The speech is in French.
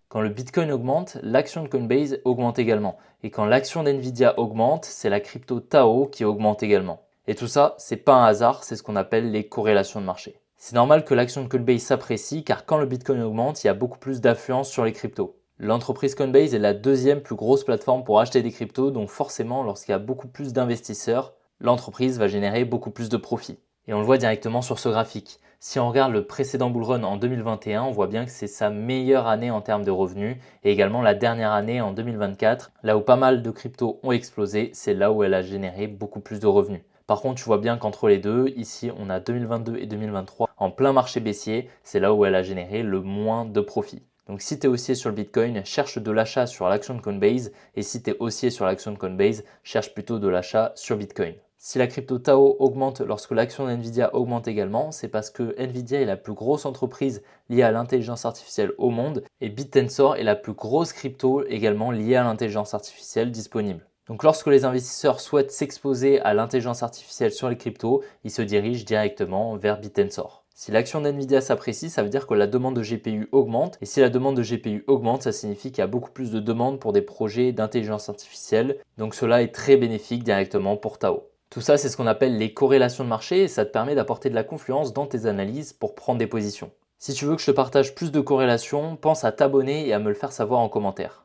Quand le Bitcoin augmente, l'action de Coinbase augmente également. Et quand l'action d'Nvidia augmente, c'est la crypto Tao qui augmente également. Et tout ça, c'est pas un hasard, c'est ce qu'on appelle les corrélations de marché. C'est normal que l'action de Coinbase s'apprécie car quand le Bitcoin augmente, il y a beaucoup plus d'affluence sur les cryptos. L'entreprise Coinbase est la deuxième plus grosse plateforme pour acheter des cryptos, donc forcément, lorsqu'il y a beaucoup plus d'investisseurs, l'entreprise va générer beaucoup plus de profits. Et on le voit directement sur ce graphique. Si on regarde le précédent bull run en 2021, on voit bien que c'est sa meilleure année en termes de revenus et également la dernière année en 2024, là où pas mal de cryptos ont explosé, c'est là où elle a généré beaucoup plus de revenus. Par contre, tu vois bien qu'entre les deux, ici on a 2022 et 2023 en plein marché baissier, c'est là où elle a généré le moins de profits. Donc si tu es haussier sur le Bitcoin, cherche de l'achat sur l'action de Coinbase et si tu es haussier sur l'action de Coinbase, cherche plutôt de l'achat sur Bitcoin. Si la crypto Tao augmente lorsque l'action d'Nvidia augmente également, c'est parce que Nvidia est la plus grosse entreprise liée à l'intelligence artificielle au monde et BitTensor est la plus grosse crypto également liée à l'intelligence artificielle disponible. Donc lorsque les investisseurs souhaitent s'exposer à l'intelligence artificielle sur les cryptos, ils se dirigent directement vers BitTensor. Si l'action d'Nvidia s'apprécie, ça veut dire que la demande de GPU augmente. Et si la demande de GPU augmente, ça signifie qu'il y a beaucoup plus de demandes pour des projets d'intelligence artificielle. Donc cela est très bénéfique directement pour Tao. Tout ça, c'est ce qu'on appelle les corrélations de marché et ça te permet d'apporter de la confluence dans tes analyses pour prendre des positions. Si tu veux que je te partage plus de corrélations, pense à t'abonner et à me le faire savoir en commentaire.